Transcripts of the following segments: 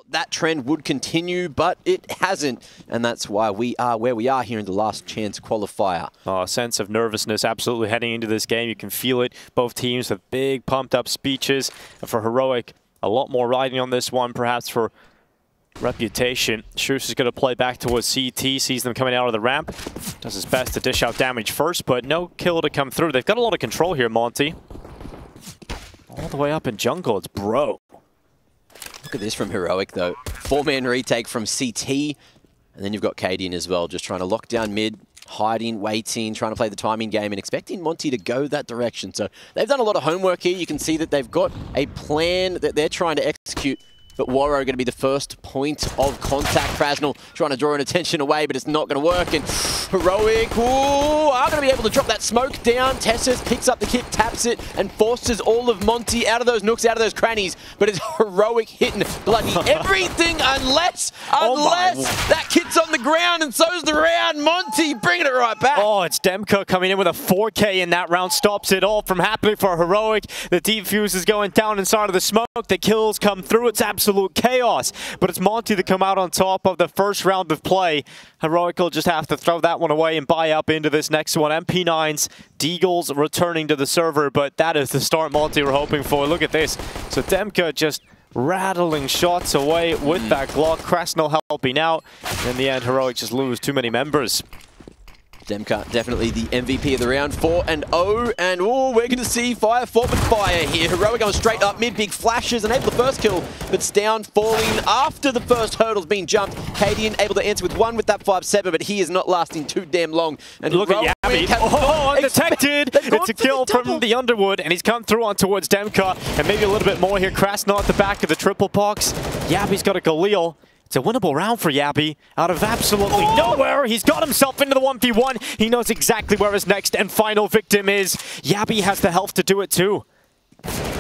that trend would continue, but it hasn't. And that's why we are where we are here in the last chance qualifier. Oh, a sense of nervousness absolutely heading into this game. You can feel it. Both teams with big pumped up speeches. And for Heroic, a lot more riding on this one, perhaps for reputation. sjuush is going to play back towards CT, sees them coming out of the ramp. Does his best to dish out damage first, but no kill to come through. They've got a lot of control here, Monte. All the way up in jungle, it's Bro. Look at this from Heroic, though. 4-man retake from CT. And then you've got Cadian as well, just trying to lock down mid, hiding, waiting, trying to play the timing game and expecting Monte to go that direction. So they've done a lot of homework here. You can see that they've got a plan that they're trying to execute. But Waro going to be the first point of contact. Krasnal trying to draw an attention away, but it's not going to work. And Heroic are going to be able to drop that smoke down. Tessus picks up the kick, taps it, and forces all of Monte out of those nooks, out of those crannies. But it's Heroic hitting bloody everything unless that kit's on the ground and so's the round. Monte bringing it right back. Oh, it's Demka coming in with a 4K in that round. Stops it all from happening for Heroic. The defuse is going down inside of the smoke. The kills come through. It's absolute chaos, but it's Monte to come out on top of the first round of play. Heroic will just have to throw that one away and buy up into this next one. MP9's Deagles returning to the server, but that is the start Monte were hoping for. Look at this. So Demka just rattling shots away with that Glock. Krasnal helping out. In the end, Heroic just lose too many members. Demka, definitely the MVP of the round, 4-0, and we're going to see fire fought with fire here. Heroic going straight up mid, big flashes, and able the first kill, but Stown falling after the first hurdle's been jumped. Cadian able to answer with one with that 5-7, but he is not lasting too damn long. And look at Yabby. Oh, undetected! It's a kill from the Underwood, and he's come through on towards Demka, and maybe a little bit more here. Krasnal at the back of the triple box. Yabby's got a Galil. It's a winnable round for Yabby. Out of absolutely nowhere, he's got himself into the 1v1. He knows exactly where his next and final victim is. Yabby has the health to do it too.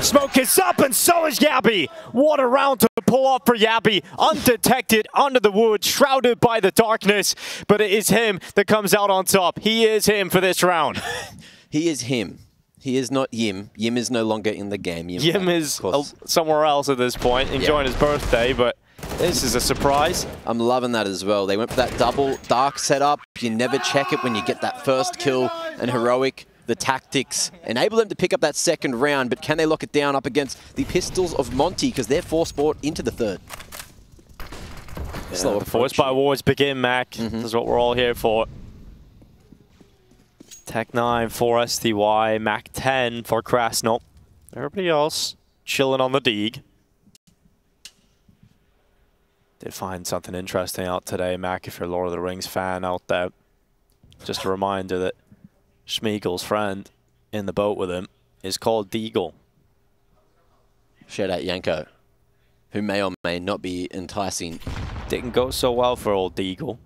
Smoke is up, and so is Yabby. What a round to pull off for Yabby. Undetected, under the wood, shrouded by the darkness. But it is him that comes out on top. He is him for this round. He is him. He is not Yim. Yim is no longer in the game. Yim is somewhere else at this point, enjoying his birthday, but this is a surprise. I'm loving that as well. They went for that double dark setup. You never check it when you get that first kill. And Heroic, the tactics enable them to pick up that second round, but can they lock it down up against the pistols of Monte, because they're force-bought into the third. Slow force by wars begin, Mac. This is what we're all here for. Tech 9 for STY, Mac 10 for Krasnal. Everybody else chilling on the Deeg. Did find something interesting out today, Mac, if you're a Lord of the Rings fan out there. Just a reminder that Schmeagol's friend in the boat with him is called Deagle. Shout out Yanko, who may or may not be enticing. Didn't go so well for old Deagle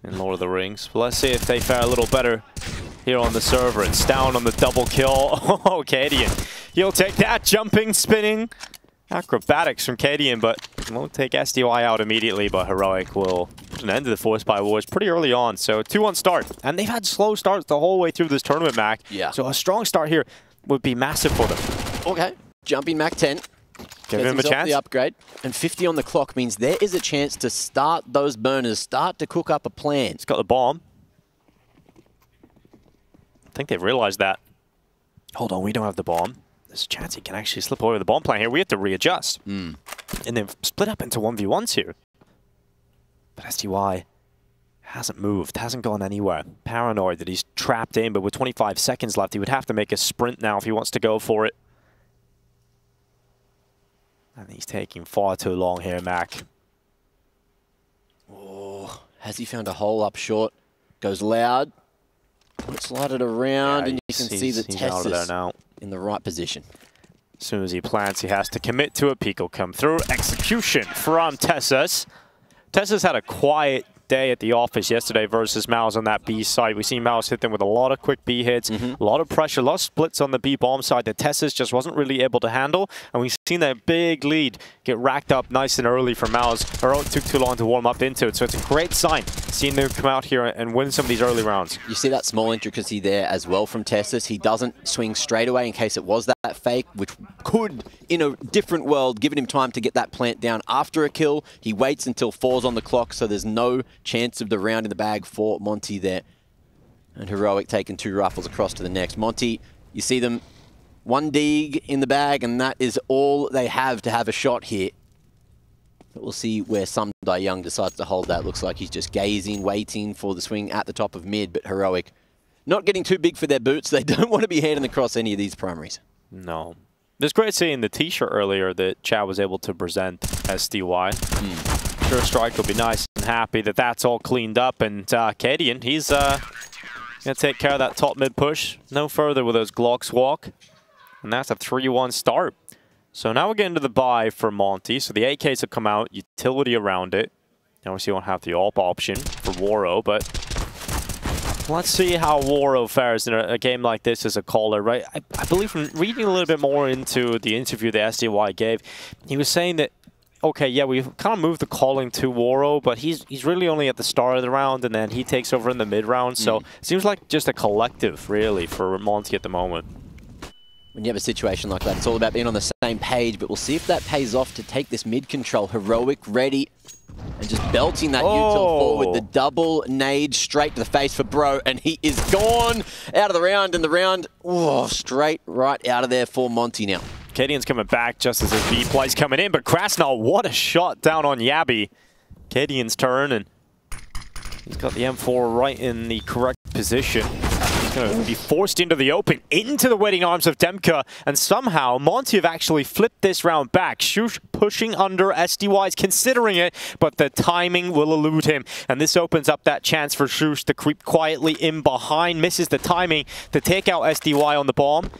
in Lord of the Rings. But let's see if they fare a little better here on the server. It's down on the double kill. Oh, Cadian. He'll take that. Jumping, spinning. Acrobatics from Cadian, but won't take SDY out immediately, but Heroic will put an end to the force by wars pretty early on. So 2-1 start. And they've had slow starts the whole way through this tournament, Mac. Yeah. So a strong start here would be massive for them. Okay. Jumping Mac 10. Give him a chance. The upgrade. And 50 on the clock means there is a chance to start those burners, start to cook up a plan. He's got the bomb. I think they've realized that. Hold on, we don't have the bomb. There's a chance he can actually slip away with the bomb plan here. We have to readjust. And then split up into 1v1s here. But STY hasn't moved, hasn't gone anywhere. Paranoid that he's trapped in, but with 25 seconds left, he would have to make a sprint now if he wants to go for it. And he's taking far too long here, Mac. Oh, has he found a hole up short? Goes loud. Slide it around, and you can see the Tessus now in the right position. As soon as he plants, he has to commit to it. Peak will come through. Execution from Tessus. Tessus had a quiet day at the office yesterday versus Mouse on that B side. We see Mouse hit them with a lot of quick B hits, a lot of pressure, a lot of splits on the B bomb side that Tessus just wasn't really able to handle. And we seen that big lead get racked up nice and early for Mouse. Heroic took too long to warm up into it, so it's a great sign seeing them come out here and win some of these early rounds. You see that small intricacy there as well from Tessus. He doesn't swing straight away in case it was that fake, which could, in a different world, given him time to get that plant down after a kill. He waits until 4's on the clock, so there's no chance of the round in the bag for Monte there. And Heroic taking 2 rifles across to the next. Monte, you see them, 1 dig in the bag, and that is all they have to have a shot here. But we'll see where Sumdai Young decides to hold that. Looks like he's just gazing, waiting for the swing at the top of mid, but Heroic not getting too big for their boots. They don't want to be handing across any of these primaries. No. It's great seeing the t-shirt earlier that Chad was able to present SDY. Sure, Strike will be nice and happy that that's all cleaned up. And Cadian, he's going to take care of that top mid push. No further with those Glocks walk. And that's a 3-1 start. So now we're getting to the buy for Monte. So the AKs have come out, utility around it. Obviously you won't have the AWP option for Waro, but let's see how Waro fares in a game like this as a caller, right? I believe from reading a little bit more into the interview that SDY gave, he was saying that, okay, yeah, we've kind of moved the calling to Waro, but he's really only at the start of the round, and then he takes over in the mid-round. So it seems like just a collective, really, for Monte at the moment. When you have a situation like that, it's all about being on the same page, but we'll see if that pays off to take this mid control. Heroic ready and just belting that util forward. The double nade straight to the face for Bro, and he is gone out of the round, and the round straight right out of there for Monte now. Cadian's coming back just as his B play's coming in, but Krasnal, what a shot down on Yabi. Cadian's turn, and he's got the M4 right in the correct position. Going to be forced into the open, into the waiting arms of Demka, and somehow Monte have actually flipped this round back. sjuush pushing under, SDY's considering it, but the timing will elude him, and this opens up that chance for sjuush to creep quietly in behind, misses the timing to take out SDY on the bomb.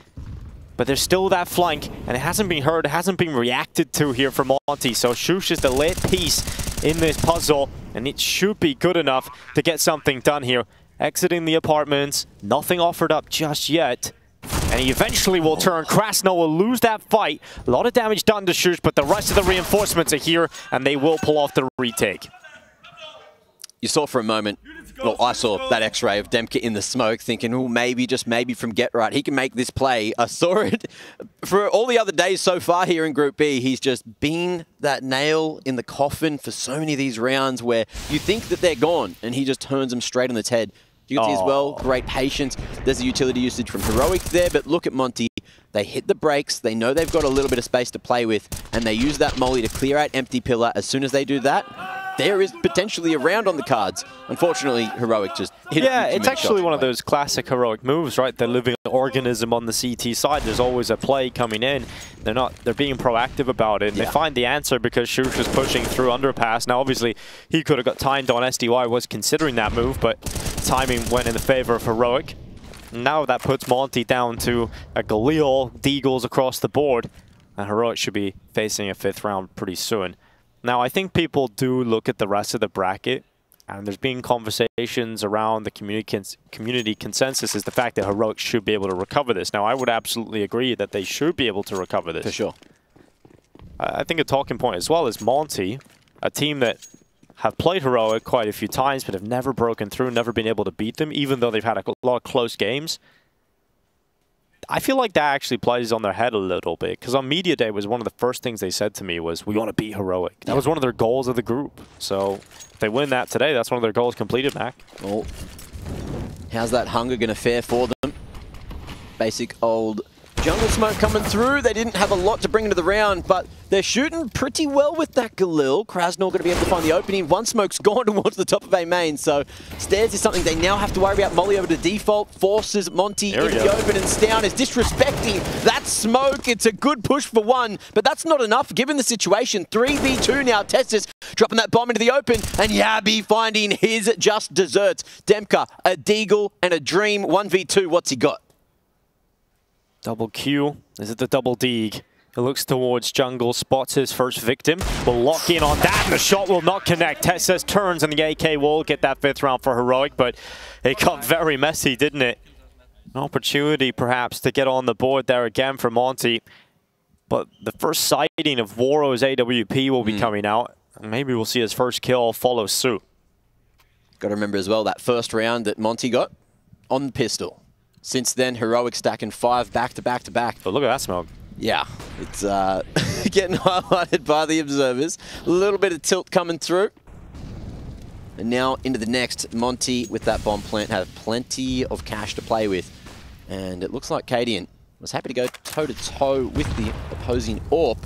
But there's still that flank, and it hasn't been heard, it hasn't been reacted to here for Monte, so sjuush is the late piece in this puzzle, and it should be good enough to get something done here. Exiting the apartments, nothing offered up just yet. And he eventually will turn. Krasnal will lose that fight. A lot of damage done to sjuush, but the rest of the reinforcements are here, and they will pull off the retake. You saw for a moment, well, I saw that X-ray of Demka in the smoke, thinking, oh, maybe, just maybe from Get Right, he can make this play. I saw it for all the other days so far here in Group B. He's just been that nail in the coffin for so many of these rounds where you think that they're gone, and he just turns them straight on its head. You can see as well, great patience. There's a utility usage from Heroic there, but look at Monte. They hit the brakes, they know they've got a little bit of space to play with, and they use that molly to clear out empty pillar. As soon as they do that, there is potentially a round on the cards. Unfortunately, Heroic just hit it's actually one of those classic Heroic moves, right? The living organism on the CT side. There's always a play coming in. They're being proactive about it. And they find the answer because sjuush was pushing through underpass. Now, obviously, he could have got timed on SDY, was considering that move, but timing went in the favor of Heroic. Now that puts Monte down to a Galil, Deagles across the board. And Heroic should be facing a 5th round pretty soon. Now, I think people do look at the rest of the bracket, and there's been conversations around the community consensus is the fact that Heroic should be able to recover this. Now, I would absolutely agree that they should be able to recover this. For sure. I think a talking point as well is Monte, a team that have played Heroic quite a few times, but have never broken through, never been able to beat them, even though they've had a lot of close games. I feel like that actually plays on their head a little bit, because on Media Day was one of the first things they said to me was, we want to beat Heroic. That was one of their goals of the group. So if they win that today, that's one of their goals completed, Mac. Well, how's that hunger going to fare for them? Basic old jungle smoke coming through. They didn't have a lot to bring into the round, but they're shooting pretty well with that Galil. Krasnal going to be able to find the opening. One smoke's gone towards the top of A main, so stairs is something they now have to worry about. Molly over to default, forces Monte into the open, and Stown is disrespecting that smoke. It's a good push for one, but that's not enough given the situation. 3v2 now. Tessus dropping that bomb into the open, and Yabi finding his just desserts. Demka, a Deagle, and a Dream. 1v2, what's he got? Double Q. Is it the double Deag? He looks towards jungle, spots his first victim. Will lock in on that, and the shot will not connect. Tessus turns, and the AK will get that 5th round for Heroic, but it got very messy, didn't it? An opportunity, perhaps, to get on the board there again for Monte. But the first sighting of Woro's AWP will be coming out. Maybe we'll see his first kill follow suit. Got to remember as well that first round that Monte got on the pistol. Since then, Heroic stacking 5 back-to-back to back. But look at that smoke. Yeah, it's getting highlighted by the observers. A little bit of tilt coming through. And now into the next. Monte with that bomb plant have plenty of cash to play with. And it looks like Cadian was happy to go toe-to-toe with the opposing AWP.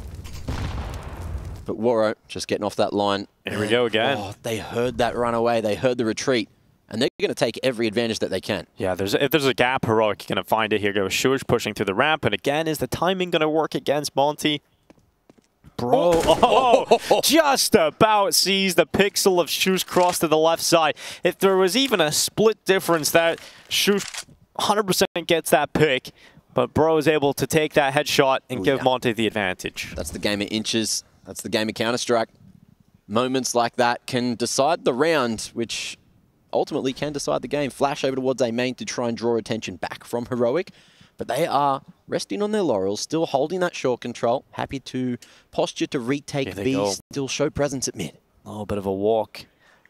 But Woro just getting off that line. Here we go again. Oh, they heard that runaway. They heard the retreat. And they're going to take every advantage that they can. Yeah, if there's a gap, Heroic going to find it. Here goes sjuush pushing through the ramp. And again, is the timing going to work against Monte? Bro, just about sees the pixel of sjuush cross to the left side. If there was even a split difference, that sjuush 100% gets that pick. But Bro is able to take that headshot and give Monte the advantage. That's the game of inches. That's the game of Counter-Strike. Moments like that can decide the round, which ultimately can decide the game. Flash over towards A main to try and draw attention back from Heroic. But they are resting on their laurels, still holding that short control. Happy to posture to retake B, still show presence at mid. A little bit of a walk.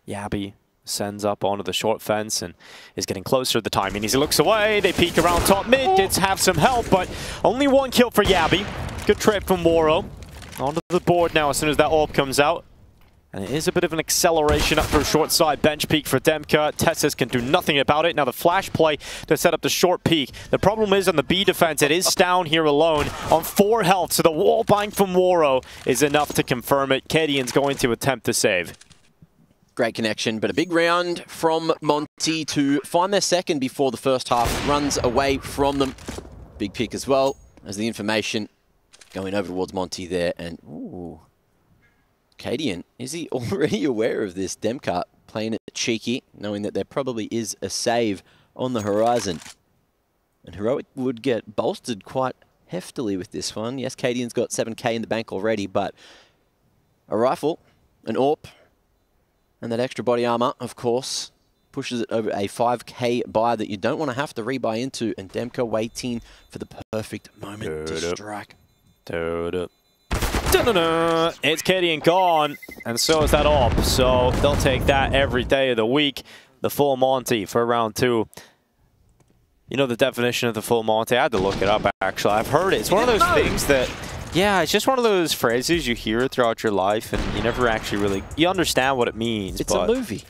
Yabby sends up onto the short fence and is getting closer to the timing. As he looks away, they peek around top mid. Did have some help, but only 1 kill for Yabby. Good trade from Woro. Onto the board now as soon as that AWP comes out. And it is a bit of an acceleration up through short side. Bench peek for Demka. Tessus can do nothing about it. Now the flash play to set up the short peek. The problem is on the B defense, it is down here alone on 4 health. So the wall bang from Woro is enough to confirm it. Cadian's going to attempt to save. Great connection, but a big round from Monte to find their second before the first half runs away from them. Big pick as well as the information going over towards Monte there. And ooh, Cadian, is he already aware of this? Demka playing it cheeky, knowing that there probably is a save on the horizon. And Heroic would get bolstered quite heftily with this one. Yes, Cadian's got 7k in the bank already, but a rifle, an AWP, and that extra body armor, of course, pushes it over a 5k buy that you don't want to have to rebuy into. And Demka waiting for the perfect moment to strike. It's Cadian gone, and so is that AWP. So they'll take that every day of the week. The full Monte for round 2. You know the definition of the full Monte? I had to look it up, actually. I've heard it. It's one of those things that, yeah, it's just one of those phrases you hear throughout your life, and you never actually really, you understand what it means. It's a movie.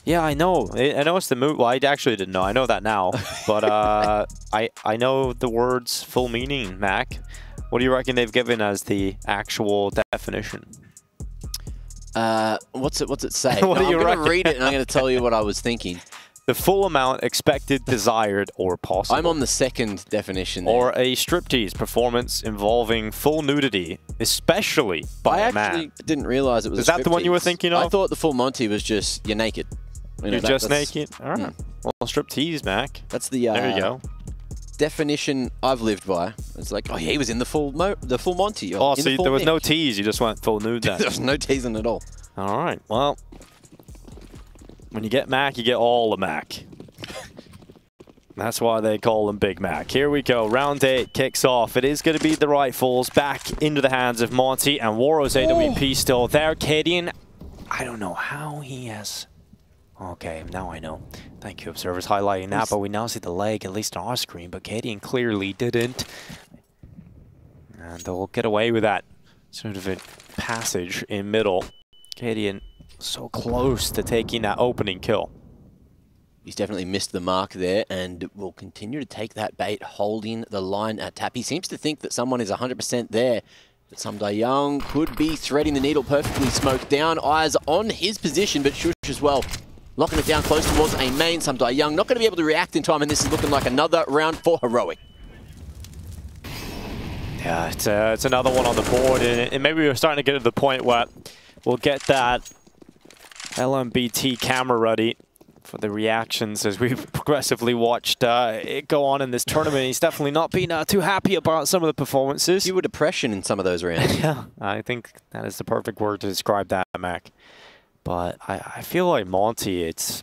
Yeah, I know. I know it's the movie. Well, I actually didn't know. I know that now. But I know the words full meaning, Mac. What do you reckon they've given as the actual definition? What's it say? What do you reckon? I'm going to read it and I'm going to tell you what I was thinking. The full amount expected, desired, or possible. I'm on the second definition there. Or a striptease performance involving full nudity, especially by a man. I actually didn't realize it was Is that the one you were thinking of? I thought the full Monte was just, you're naked. You know, you're just naked? All right. Well, striptease, Mac. That's the... there you go. Definition I've lived by. It's like, oh yeah, he was in the full Monte. Oh, so there was no tease, you just went full nude then. There was no teasing at all. All right, well, when you get Mac, you get all the Mac. That's why they call him Big Mac. Here we go, round 8 kicks off. It is going to be the rifles back into the hands of Monte, and Woro's AWP still there. Cadian, I don't know how he has... Okay, now I know. Thank you, observers, highlighting that, but we now see the leg, at least on our screen, but Cadian clearly didn't. And they'll get away with that sort of a passage in middle. Cadian so close to taking that opening kill. He's definitely missed the mark there and will continue to take that bait, holding the line at tap. He seems to think that someone is 100% there. But sjuush could be threading the needle perfectly, smoked down, eyes on his position, but sjuush as well. Locking it down close towards A main. sjuush not going to be able to react in time, and this is looking like another round for Heroic. Yeah, it's another one on the board, and maybe we're starting to get to the point where we'll get that LMBT camera ready for the reactions as we've progressively watched it go on in this tournament. He's definitely not been too happy about some of the performances. You were depression in some of those rounds. Yeah, I think that is the perfect word to describe that, Mac. But I feel like Monte, it's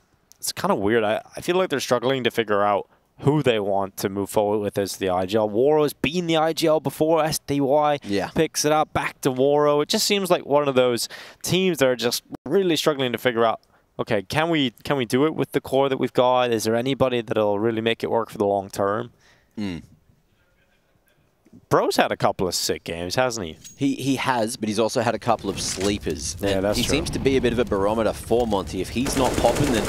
kind of weird. I feel like they're struggling to figure out who they want to move forward with as the IGL. Woro's been the IGL before. SDY picks it up, back to Woro. It just seems like one of those teams that are just really struggling to figure out, okay, can we do it with the core that we've got? Is there anybody that'll really make it work for the long term? Bro's had a couple of sick games, hasn't he? He has, but he's also had a couple of sleepers. Yeah, that's he true. seems to be a bit of a barometer for Monte. If he's not popping, then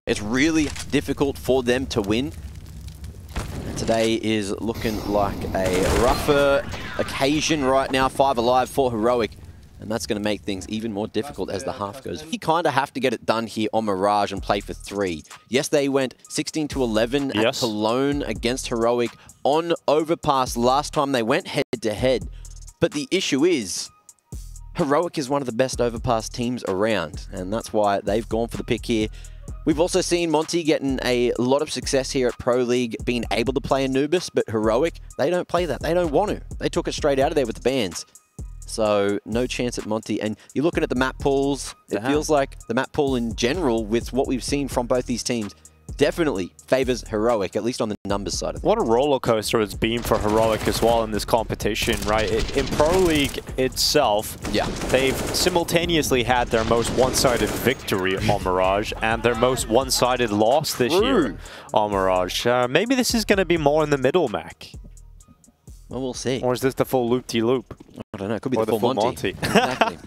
it's really difficult for them to win. Today is looking like a rougher occasion right now. 5 alive for Heroic. And that's going to make things even more difficult as the half goes. You kind of have to get it done here on Mirage and play for 3. Yes, they went 16-11 at Cologne against Heroic on Overpass last time they went head-to-head. But the issue is, Heroic is one of the best Overpass teams around, and that's why they've gone for the pick here. We've also seen Monte getting a lot of success here at Pro League, being able to play Anubis, but Heroic, they don't play that. They don't want to. They took it straight out of there with the bans. So, no chance at Monte. And you're looking at the map pools. It feels like the map pool in general, with what we've seen from both these teams, definitely favors Heroic, at least on the numbers side of things. What a roller coaster it's been for Heroic as well in this competition, right? In Pro League itself, they've simultaneously had their most one-sided victory on Mirage and their most one-sided loss this year on Mirage. Maybe this is going to be more in the middle, Mac. Well, we'll see. Or is this the full loop-de-loop? I don't know. It could be the full Monte. Exactly.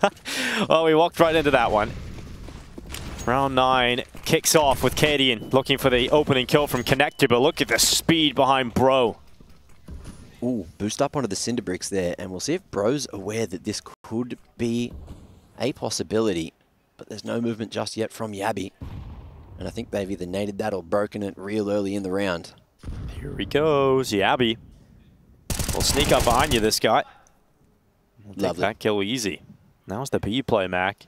Well, we walked right into that one. Round 9 kicks off with Cadian looking for the opening kill from Connector, but look at the speed behind Bro. Ooh, boost up onto the Cinder Bricks there, and we'll see if Bro's aware that this could be a possibility. But there's no movement just yet from Yabby. And I think they've either naded that or broken it real early in the round. Here he goes, Yabby. We'll sneak up behind you, this guy. We'll take that kill easy. Now it's the B play, Mac.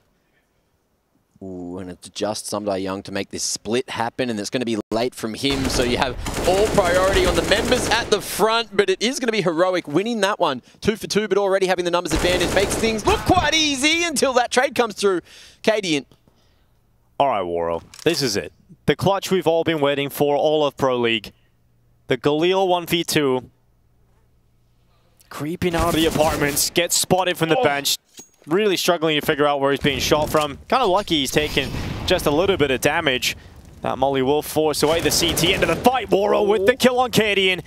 Ooh, and it's just Sumdai Young to make this split happen, and it's going to be late from him, so you have all priority on the members at the front, but it is going to be Heroic winning that one. 2 for 2, but already having the numbers advantage makes things look quite easy until that trade comes through. Cadian. All right, Woro. This is it. The clutch we've all been waiting for all of Pro League. The Galil 1v2. Creeping out of the apartments, gets spotted from the bench. Really struggling to figure out where he's being shot from. Kind of lucky he's taken just a little bit of damage. That molly will force away the CT into the fight. Woro with the kill on Cadian.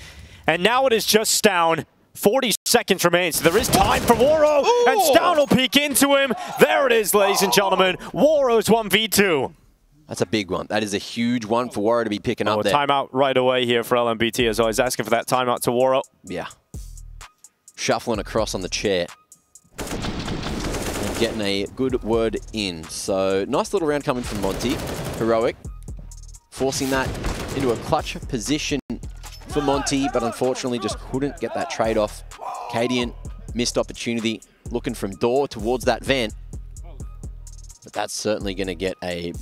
And now it is just Stown. 40 seconds remains. So there is time for Woro. And Stown will peek into him. There it is, ladies and gentlemen. Woro's 1v2. That's a big one. That is a huge one for Woro to be picking up there. Timeout right away here for LMBT as always. Asking for that timeout to Woro. Yeah. Shuffling across on the chair. And getting a good word in. So, nice little round coming from Monte. Heroic. Forcing that into a clutch position for Monte, but unfortunately just couldn't get that trade off. Cadian, missed opportunity, looking from door towards that vent. But that's certainly going to get a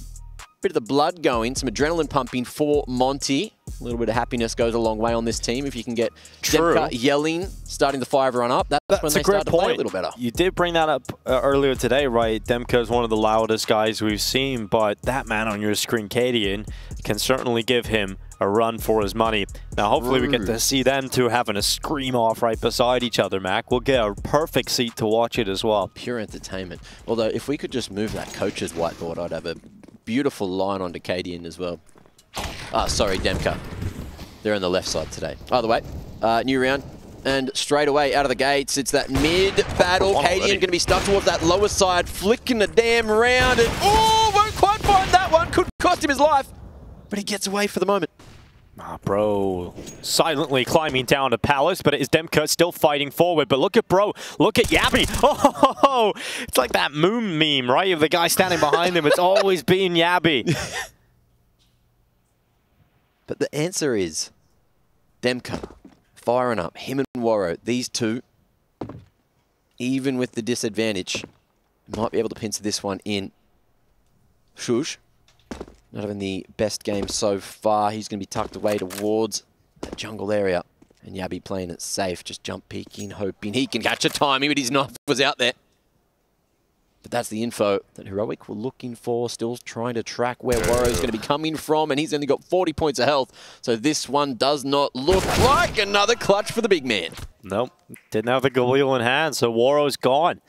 bit of the blood going, some adrenaline pumping for Monte. A little bit of happiness goes a long way on this team. If you can get Demka yelling, starting to fire everyone up, that's when they start to play a little better. You did bring that up earlier today, right? Demka is one of the loudest guys we've seen, but that man on your screen, Cadian, can certainly give him a run for his money. Now, hopefully we get to see them two having a scream off right beside each other, Mac. We'll get a perfect seat to watch it as well. Pure entertainment. Although, if we could just move that coach's whiteboard, I'd have a beautiful line onto Cadian as well. Ah, sorry, Demka. They're on the left side today. Either way, new round. And straight away out of the gates, it's that mid battle. Cadian going to be stuck towards that lower side, flicking the damn round. And won't quite find that one. Could cost him his life. But he gets away for the moment. Bro silently climbing down to Palace, but it is Demka still fighting forward. But look at Bro. Look at Yabby. Oh, it's like that moon meme, right? Of the guy standing behind him. It's always been Yabby. But the answer is Demka firing up. Him and Woro, these two, even with the disadvantage, might be able to pincer this one in. sjuush, not having the best game so far. He's going to be tucked away towards that jungle area. And Yabby playing it safe, just jump peeking, hoping he can catch a timing, but his knife was out there. But that's the info that Heroic were looking for, still trying to track where Warrow's going to be coming from, and he's only got 40 points of health, so this one does not look like another clutch for the big man. Nope, didn't have the Galil in hand, so Warrow's gone.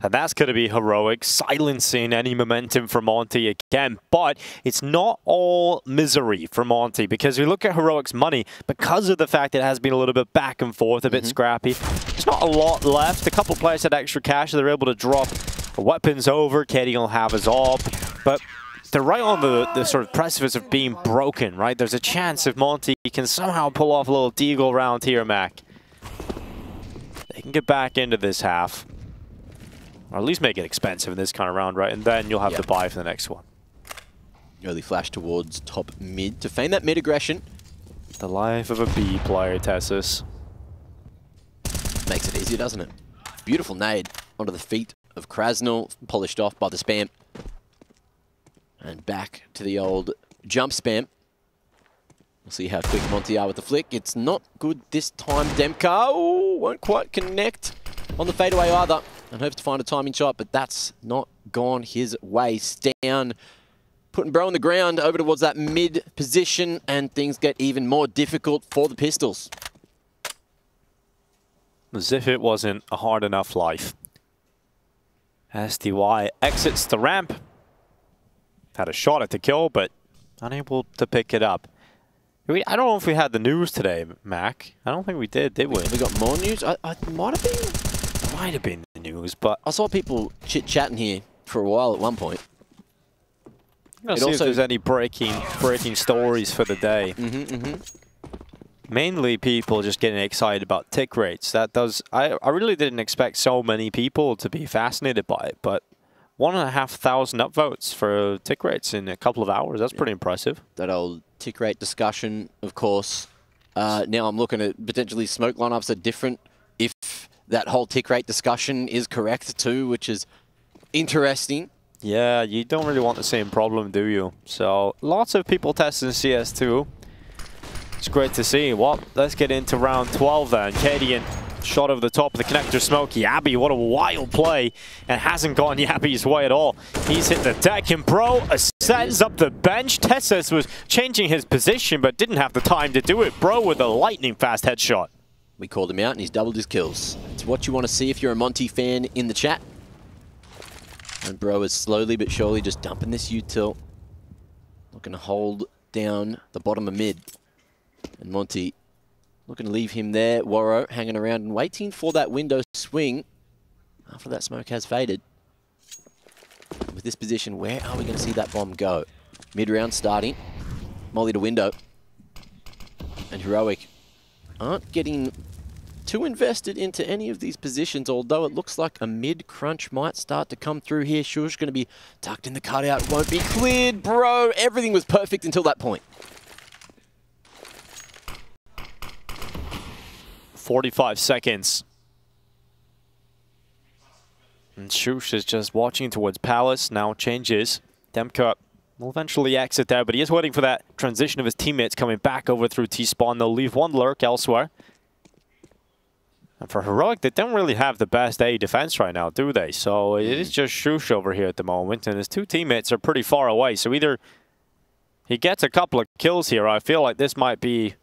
And that's going to be Heroic, silencing any momentum for Monte again. But it's not all misery for Monte, because we look at Heroic's money, because of the fact it has been a little bit back and forth, a bit scrappy, there's not a lot left. A couple players had extra cash, so they're able to drop weapons over. KD will have his AWP, but they're right on the sort of precipice of being broken, right? There's a chance if Monte can somehow pull off a little deagle round here, Mac. They can get back into this half. Or at least make it expensive in this kind of round, right? And then you'll have to buy for the next one. Early flash towards top mid to feign that mid aggression. The life of a B player, Tessus. Makes it easier, doesn't it? Beautiful nade onto the feet of Krasnal, polished off by the spam. And back to the old jump spam. We'll see how quick Monte are with the flick. It's not good this time. Demka won't quite connect on the fadeaway either. And hopes to find a timing shot, but that's not gone his way. Down, putting Bro on the ground over towards that mid position, and things get even more difficult for the Pistols. As if it wasn't a hard enough life. SDY exits the ramp. Had a shot at the kill, but unable to pick it up. I don't know if we had the news today, Mac. I don't think we did we? We got more news? I might have been. Might have been the news, but I saw people chit-chatting here for a while at one point. Let's see if there's any breaking stories for the day. Mainly people just getting excited about tick rates. That does. I really didn't expect so many people to be fascinated by it, but 1,500 upvotes for tick rates in a couple of hours. That's pretty impressive. That old tick rate discussion, of course. Now I'm looking at potentially smoke lineups are different if that whole tick rate discussion is correct too, which is interesting. Yeah, you don't really want the same problem, do you? So lots of people testing CS2. It's great to see. Well, let's get into round 12 then. Cadian shot over the top of the connector smoke. Yabby, what a wild play. And hasn't gone Yabby's way at all. He's hit the deck and Bro ascends up the bench. Tessus was changing his position but didn't have the time to do it. Bro with a lightning fast headshot. We called him out and he's doubled his kills. It's what you want to see if you're a Monte fan in the chat. And Bro is slowly but surely just dumping this util. Looking to hold down the bottom of mid. And Monte looking to leave him there. Warrow hanging around and waiting for that window swing after that smoke has faded. With this position, where are we going to see that bomb go? Mid-round starting. Molly to window. And Heroic aren't getting too invested into any of these positions, although it looks like a mid-crunch might start to come through here. sjuush going to be tucked in the cutout, won't be cleared. Bro, everything was perfect until that point. 45 seconds. And sjuush is just watching towards Palace, now changes. Demka will eventually exit there, but he is waiting for that transition of his teammates coming back over through T-spawn. They'll leave one lurk elsewhere. And for Heroic, they don't really have the best A defense right now, do they? So it is just sjuush over here at the moment, and his two teammates are pretty far away. So either he gets a couple of kills here, I feel like this might be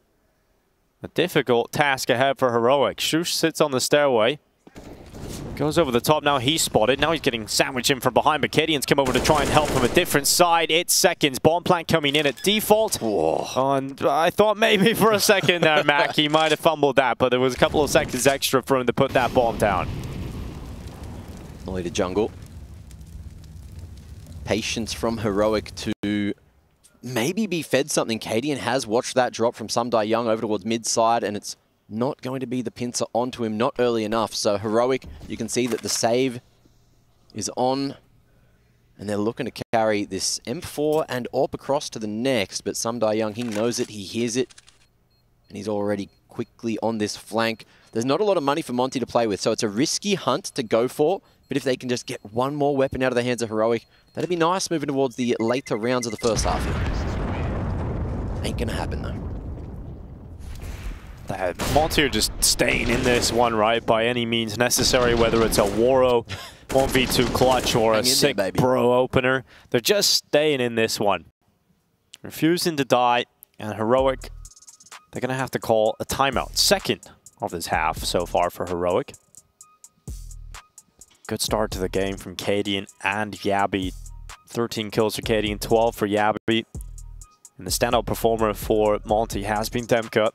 a difficult task ahead for Heroic. sjuush sits on the stairway. Goes over the top, now he's spotted. Now he's getting sandwiched in from behind, but Cadian's come over to try and help from a different side. It's seconds. Bomb plant coming in at default. Whoa. And I thought maybe for a second there, Mac, he might have fumbled that, but there was a couple of seconds extra for him to put that bomb down. Molly to jungle. Patience from Heroic to maybe be fed something. Cadian has watched that drop from Sumdai Young over towards mid-side, and it's not going to be the pincer onto him, not early enough. So Heroic, you can see that the save is on, and they're looking to carry this M4 and AWP across to the next, but Sumdai Young, he knows it, he hears it, and he's already quickly on this flank. There's not a lot of money for Monte to play with, so it's a risky hunt to go for, but if they can just get one more weapon out of the hands of Heroic, that'd be nice moving towards the later rounds of the first half here. Ain't gonna happen though. Monte are just staying in this one, right, by any means necessary, whether it's a Warrow 1v2 clutch or a sick bro opener. They're just staying in this one. Refusing to die, and Heroic, they're going to have to call a timeout. Second of this half so far for Heroic. Good start to the game from Cadian and Yabby. 13 kills for Cadian, 12 for Yabby. And the standout performer for Monte has been Demka.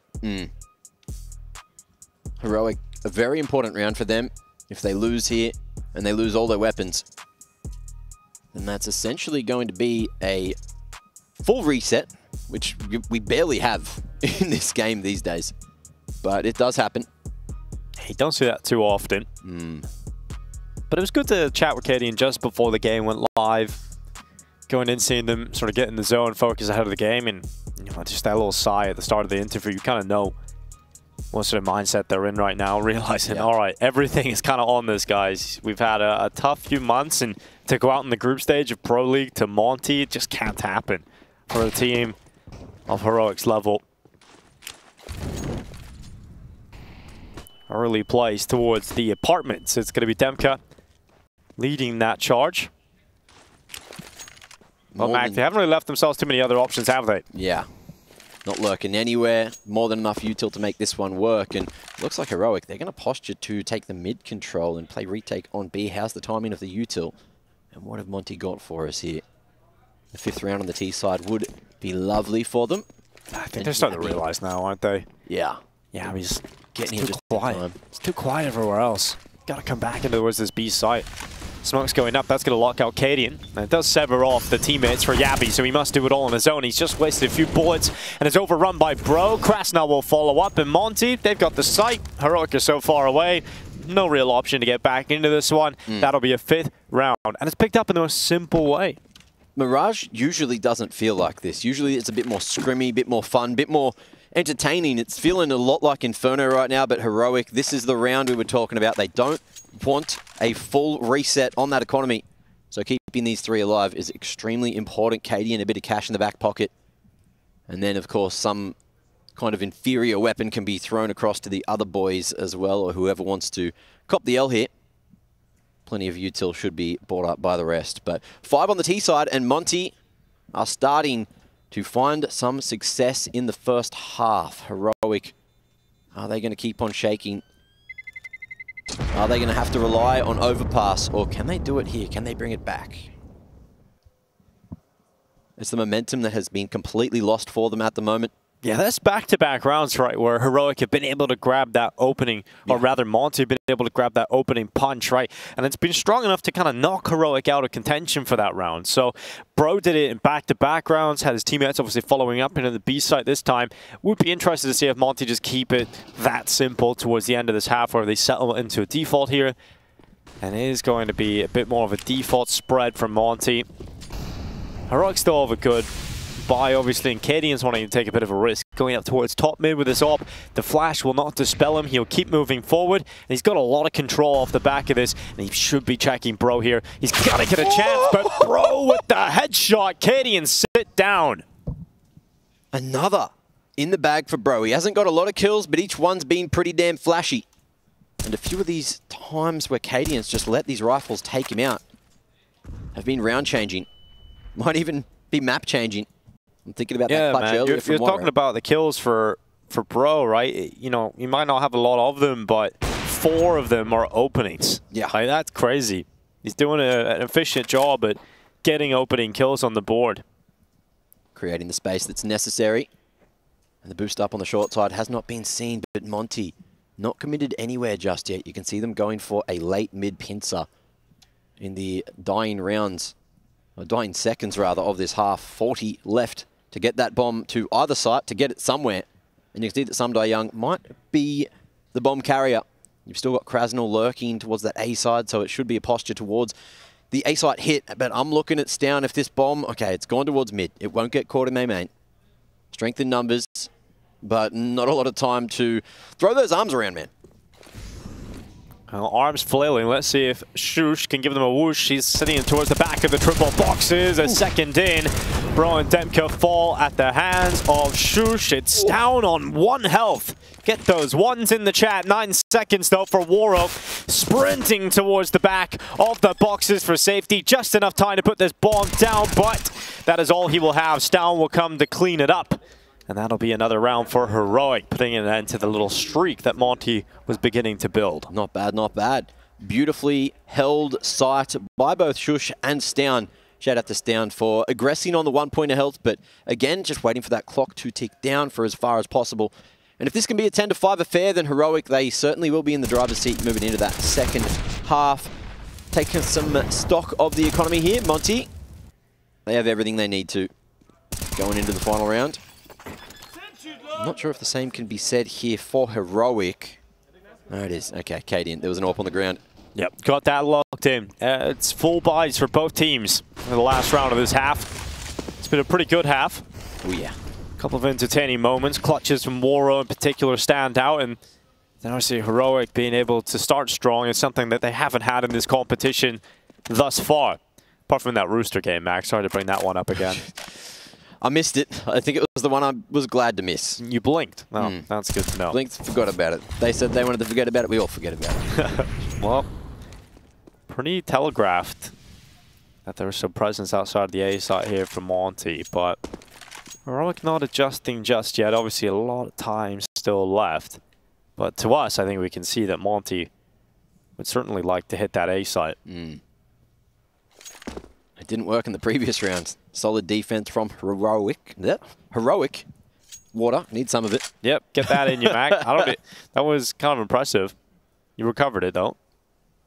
Heroic, a very important round for them. If they lose here and they lose all their weapons, then that's essentially going to be a full reset, which we barely have in this game these days. But it does happen. You don't see that too often. But it was good to chat with Cadian just before the game went live. Going in, seeing them sort of get in the zone, focus ahead of the game, and you know, just that little sigh at the start of the interview. You kind of know what sort of mindset they're in right now, realizing, all right, everything is kind of on this, guys. We've had a tough few months, and to go out in the group stage of Pro League to Monte, it just can't happen for a team of Heroic's level. Early plays towards the apartments. It's going to be Demka leading that charge. Well, Mac, they haven't really left themselves too many other options, have they? Yeah. Not lurking anywhere. More than enough util to make this one work. And looks like Heroic, they're going to posture to take the mid control and play retake on B. How's the timing of the util? And what have Monte got for us here? The 5th round on the T side would be lovely for them. I think they're starting to realize now, aren't they? Yeah. Yeah, he's getting here too quiet. It's too quiet everywhere else. Got to come back into towards this B site. Smoke's going up. That's going to lock out Cadian. And it does sever off the teammates for Yabby, so he must do it all on his own. He's just wasted a few bullets and is overrun by Bro. Krasnal will follow up, and Monte, they've got the site. Heroic are so far away. No real option to get back into this one. That'll be a 5th round. And it's picked up in the most simple way. Mirage usually doesn't feel like this. Usually it's a bit more scrimmy, a bit more fun, a bit more entertaining. It's feeling a lot like Inferno right now, but Heroic, this is the round we were talking about. They don't want a full reset on that economy. So keeping these 3 alive is extremely important. Cadian, a bit of cash in the back pocket. And then, of course, some kind of inferior weapon can be thrown across to the other boys as well, or whoever wants to cop the L here. Plenty of util should be bought up by the rest. But 5 on the T side, and Monte are starting to find some success in the first half. Heroic, are they going to keep on shaking? Are they going to have to rely on overpass, or can they do it here? Can they bring it back? It's the momentum that has been completely lost for them at the moment. Yeah, that's back-to-back rounds, right, where Heroic have been able to grab that opening, or rather Monte have been able to grab that opening punch, right? And it's been strong enough to kind of knock Heroic out of contention for that round. So Bro did it in back-to-back rounds, had his teammates obviously following up into the B site this time. Would be interested to see if Monte just keep it that simple towards the end of this half, where they settle into a default here. And it is going to be a bit more of a default spread from Monte. Heroic still have a good buy, obviously, and Cadian's wanting to take a bit of a risk. Going up towards top mid with this op. The flash will not dispel him. He'll keep moving forward. And he's got a lot of control off the back of this. And he should be checking Bro here. He's got to get a chance, but Bro with the headshot. Cadian, sit down. Another in the bag for Bro. He hasn't got a lot of kills, but each one's been pretty damn flashy. And a few of these times where Cadian's just let these rifles take him out have been round changing. Might even be map changing. I'm thinking about that clutch earlier. You're talking about the kills for Bro, right? You know, you might not have a lot of them, but 4 of them are openings. Yeah. Like, that's crazy. He's doing an efficient job at getting opening kills on the board. Creating the space that's necessary. And the boost up on the short side has not been seen, but Monte not committed anywhere just yet. You can see them going for a late mid pincer in the dying rounds, or dying seconds rather, of this half. 40 left to get that bomb to either site, to get it somewhere. And you can see that Sumdai Young might be the bomb carrier. You've still got Krasnal lurking towards that A side, so it should be a posture towards the A site hit. But I'm looking at Stown. If this bomb, okay, it's gone towards mid. It won't get caught in main. Strength in numbers, but not a lot of time to throw those arms around, man. Well, arms flailing. Let's see if sjuush can give them a whoosh. He's sitting towards the back of the triple boxes. A second in. Bro and Demka fall at the hands of sjuush. It's down on 1 health. Get those ones in the chat. 9 seconds, though, for Waro. sprinting towards the back of the boxes for safety. Just enough time to put this bomb down, but that is all he will have. Stown will come to clean it up. And that'll be another round for Heroic, putting an end to the little streak that Monte was beginning to build. Not bad, not bad. Beautifully held sight by both sjuush and Stown. Shout out to Stown for aggressing on the 1 point of health, but again, just waiting for that clock to tick down for as far as possible. And if this can be a 10-5 affair, then Heroic, they certainly will be in the driver's seat moving into that second half. Taking some stock of the economy here. Monte, they have everything they need to going into the final round. I'm not sure if the same can be said here for Heroic. There it is. Okay, Cadian, there was an AWP on the ground. Yep, got that locked in. It's full buys for both teams in the last round of this half. It's been a pretty good half. Oh, yeah. A couple of entertaining moments. Clutches from Waro in particular stand out. And then obviously Heroic being able to start strong is something that they haven't had in this competition thus far. Apart from that Rooster game, Max. Sorry to bring that one up again. I missed it. I think it was the one I was glad to miss. You blinked. Oh, that's good to know. Blinked, forgot about it. They said they wanted to forget about it. We all forget about it. Well, pretty telegraphed that there was some presence outside the A site here from Monte, but Heroic not adjusting just yet. Obviously, a lot of time still left. But to us, I think we can see that Monte would certainly like to hit that A site. It didn't work in the previous round. Solid defense from Heroic. Heroic. Water. Need some of it. Yep, get that in you, Mac. That was kind of impressive. You recovered it, though.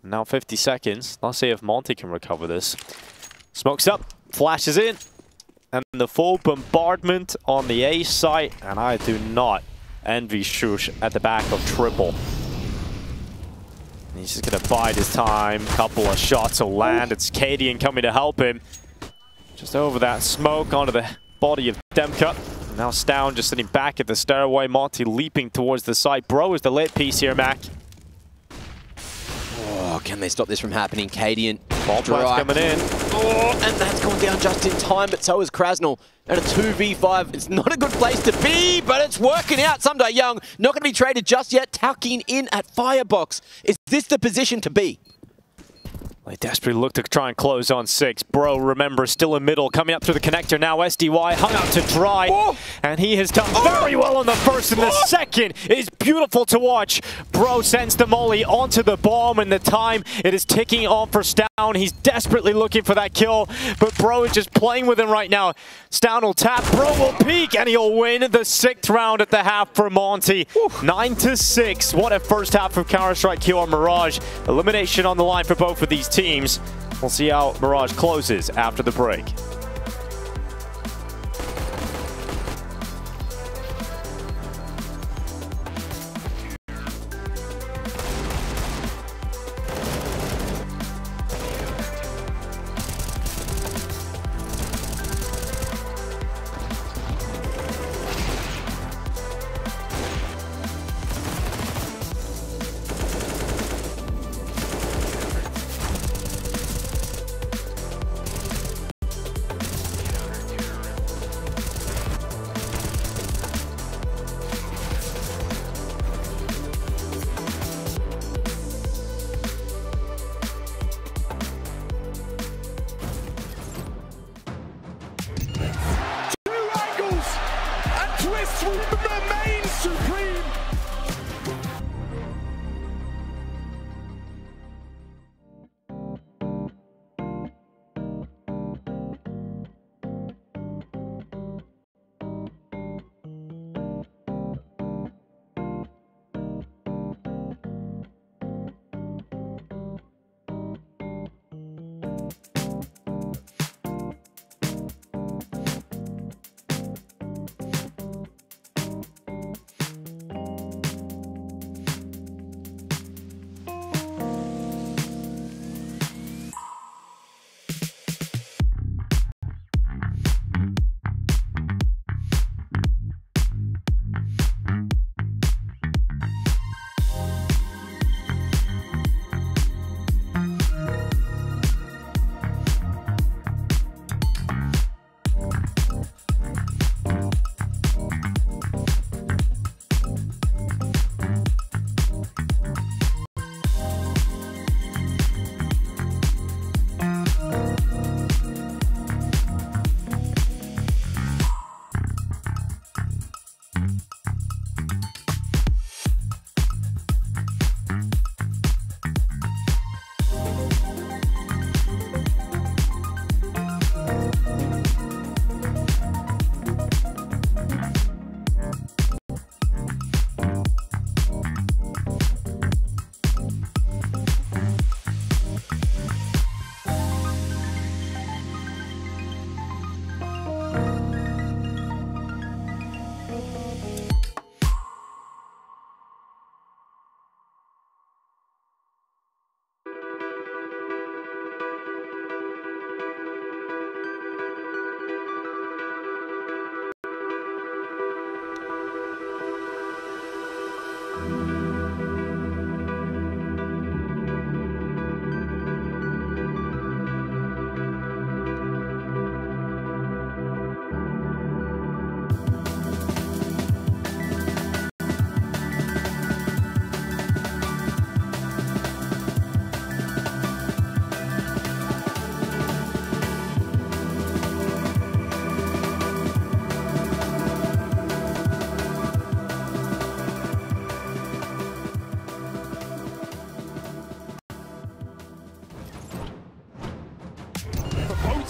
Now 50 seconds. Let's see if Monte can recover this. Smokes up. Flashes in. And the full bombardment on the A site. And I do not envy sjuush at the back of triple. He's just going to bide his time. Couple of shots will land. It's Cadian coming to help him. Just over that smoke onto the body of Demka. Now Stown just sitting back at the stairway. Monte leaping towards the site. Bro is the late piece here, Mac. Oh, can they stop this from happening? Cadian. Ball coming in. Oh, and that's gone down just in time, but so is Krasnal. And a 2v5. It's not a good place to be, but it's working out. Someday Young, not going to be traded just yet. Tucking in at Firebox. Is this the position to be? They desperately look to try and close on 6. Bro, remember, still in middle. Coming up through the connector now. SDY hung out to dry. Oh. And he has done very well on the first, and the second is beautiful to watch. Bro sends the molly onto the bomb, and the time it is ticking on for Stown. He's desperately looking for that kill, but Bro is just playing with him right now. Stown will tap. Bro will peek, and he'll win the 6th round at the half for Monte. 9-6. What a first half of Counter-Strike Q on Mirage. Elimination on the line for both of these teams. We'll see how Mirage closes after the break.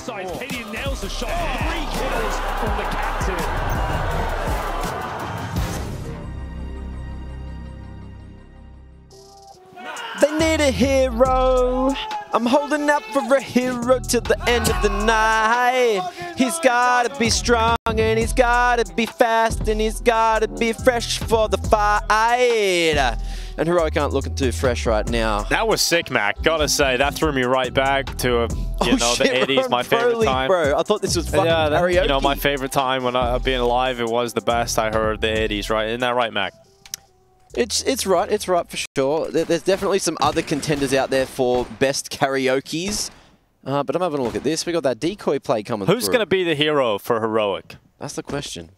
side. Katie nails the shot. 3 kills from the captain. They need a hero. I'm holding out for a hero till the end of the night. He's gotta be strong and he's gotta be fast and he's gotta be fresh for the fight. And Heroic aren't looking too fresh right now. That was sick, Mac. Gotta say, that threw me right back to you know, the 80s, my favorite time. Bro, I thought this was fucking karaoke. You know, my favorite time when being alive, it was the best I heard, the 80s, right? Isn't that right, Mac? It's right for sure. There's definitely some other contenders out there for best karaokes. But I'm having a look at this. We got that decoy play coming Who's going to be the hero for Heroic? That's the question.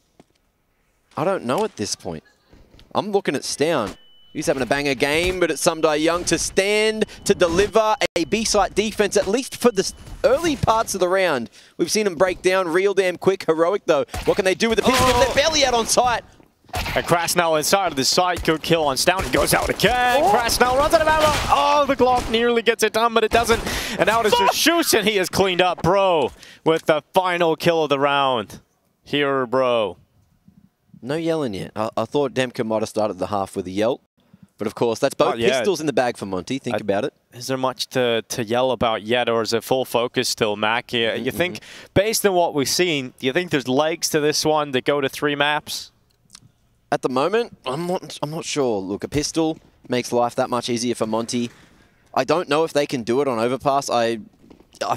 I don't know at this point. I'm looking at Stown. He's having a banger game, but it's Sumdai Young to stand, to deliver a B-site defense, at least for the early parts of the round. We've seen him break down real damn quick. Heroic, though, what can they do with the pistol? They're barely out on site. And Krasnell inside of the side. Good kill on Stown. He goes out again. Krasnell runs out of ammo. Oh, the Glock nearly gets it done, but it doesn't. And out is sjuush, and he is cleaned up, bro, with the final kill of the round. Here, bro. No yelling yet. I thought Demka might have started the half with a yell. But of course, that's both pistols in the bag for Monte. Think about it. Is there much to yell about yet, or is it full focus still, Mac? You think, based on what we've seen, do you think there's legs to this one to go to 3 maps? At the moment, I'm not sure. Look, a pistol makes life that much easier for Monte. I don't know if they can do it on Overpass. I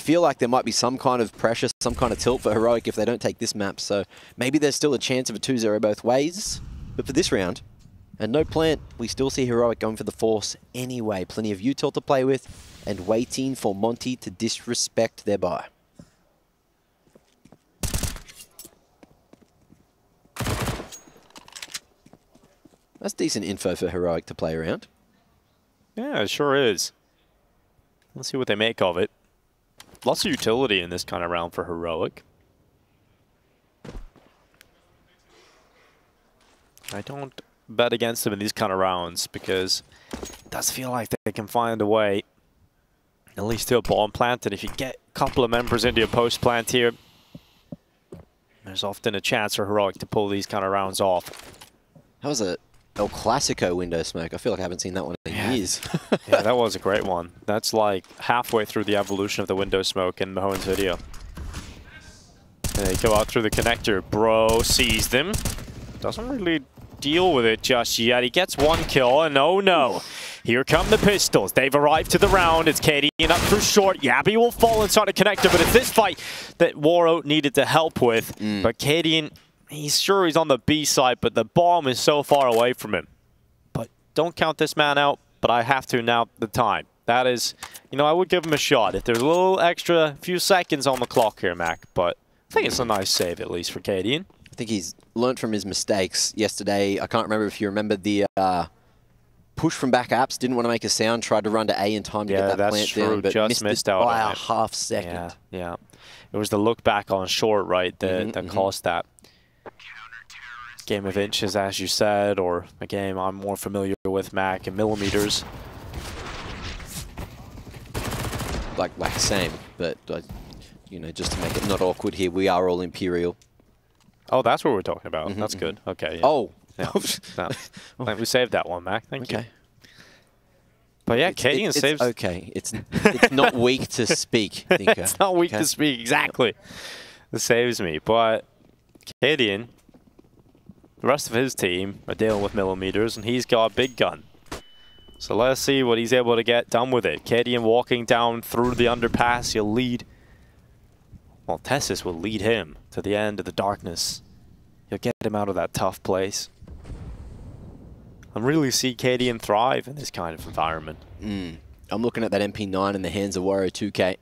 feel like there might be some kind of pressure, some kind of tilt for Heroic if they don't take this map. So maybe there's still a chance of a 2-0 both ways. But for this round, and no plant, we still see Heroic going for the force anyway. Plenty of util to play with and waiting for Monte to disrespect their buy. That's decent info for Heroic to play around. Yeah, it sure is. Let's see what they make of it. Lots of utility in this kind of round for Heroic. I don't bet against them in these kind of rounds because it does feel like they can find a way at least to a bomb plant. And if you get a couple of members into your post plant here, there's often a chance for Heroic to pull these kind of rounds off. That was a El Clasico window smoke. I feel like I haven't seen that one in years. Yeah, that was a great one. That's like halfway through the evolution of the window smoke in Mahone's video. And they go out through the connector. Bro sees them. Doesn't really deal with it just yet. He gets 1 kill, and oh no. Here come the pistols. They've arrived to the round. It's Katie up through short. Yabby will fall inside a connector, but it's this fight that Waro needed to help with. But Katie, he's sure he's on the B side, but the bomb is so far away from him. But don't count this man out, but I have to now the time. That is, you know, I would give him a shot if there's a little extra few seconds on the clock here, Mac. But I think it's a nice save, at least, for Cadian. I think he's learned from his mistakes yesterday. I can't remember if you remember the push from back apps. Didn't want to make a sound, tried to run to A in time to get that plant down, but just missed out by on a half second. Yeah. It was the look back on short, right, that caused that. Game of inches, as you said, or a game I'm more familiar with, Mac, in millimeters. Like same, but you know, just to make it not awkward here, we are all Imperial. Oh, that's what we're talking about. That's good. Okay. Yeah. Oh. Yeah. We saved that one, Mac. Thank you. But yeah, Cadian saves. Okay. It's not weak to speak, Thinker. It's not weak to speak, exactly. It saves me. But Cadian, the rest of his team are dealing with millimeters, and he's got a big gun. So let's see what he's able to get done with it. Cadian walking down through the underpass. He'll lead. Well, Tessis will lead him to the end of the darkness. He'll get him out of that tough place. I really see Cadian thrive in this kind of environment. I'm looking at that MP9 in the hands of Waro 2K.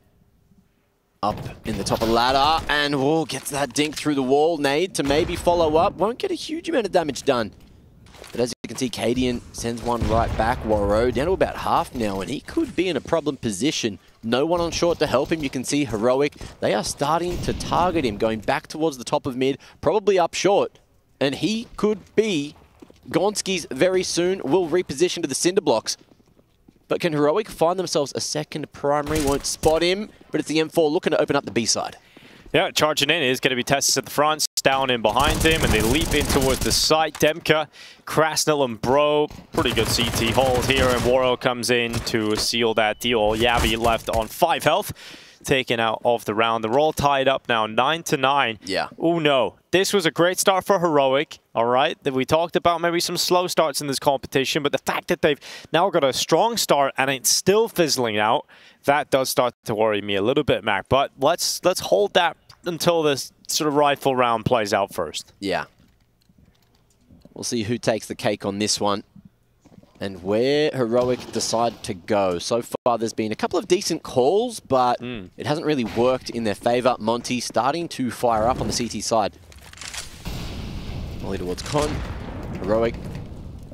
Up in the top of the ladder, and gets that dink through the wall. Nade to maybe follow up. Won't get a huge amount of damage done. But as you can see, Cadian sends one right back. Waro down to about half now, and he could be in a problem position. No one on short to help him. You can see Heroic. They are starting to target him, going back towards the top of mid, probably up short. And he could be Gonski's very soon. Will reposition to the cinder blocks. But can Heroic find themselves a second primary? Won't spot him, but it's the M4 looking to open up the B side. Yeah, charging in is going to be Testis at the front, down in behind him, and they leap in towards the site. Demka, Krasnil, and Bro, pretty good CT hold here, and Waro comes in to seal that deal. Yavi left on 5 health, taken out of the round. They're all tied up now, 9-9. Yeah. Oh no, this was a great start for Heroic, all right? We talked about maybe some slow starts in this competition, but the fact that they've now got a strong start and it's still fizzling out, that does start to worry me a little bit, Mac. But let's hold that until this sort of rifle round plays out first. Yeah. We'll see who takes the cake on this one and where Heroic decide to go. So far, there's been a couple of decent calls, but it hasn't really worked in their favor. Monte starting to fire up on the CT side. Molly towards Con. Heroic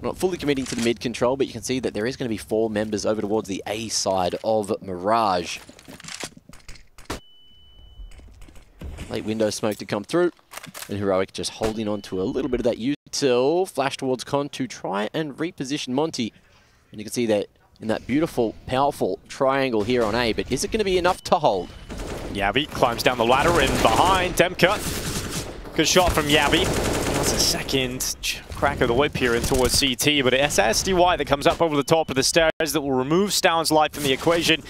not fully committing to the mid control, but you can see that there is going to be 4 members over towards the A side of Mirage. Late window smoke to come through, and Heroic just holding on to a little bit of that util. Flash towards Con to try and reposition Monte. And you can see that in that beautiful, powerful triangle here on A, but is it going to be enough to hold? Yavi climbs down the ladder in behind Demka. Good shot from Yavi. That's a second crack of the whip here in towards CT, but it's SDY that comes up over the top of the stairs that will remove Stound's life from the equation.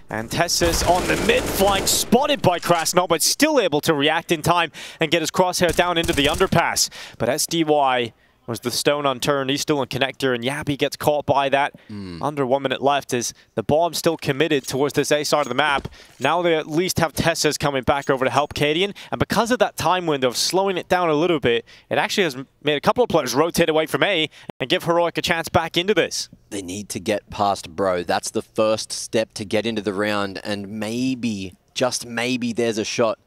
And Tessis on the mid flank, spotted by Krasnil, but still able to react in time and get his crosshair down into the underpass. But SDY was the stone unturned. He's still in connector, and Yabi gets caught by that. Under 1 minute left is the bomb still committed towards this A side of the map. Now they at least have Tessis coming back over to help Cadian, and because of that time window of slowing it down a little bit, it actually has made a couple of players rotate away from A and give Heroic a chance back into this. They need to get past Bro. That's the first step to get into the round, and maybe, just maybe, there's a shot.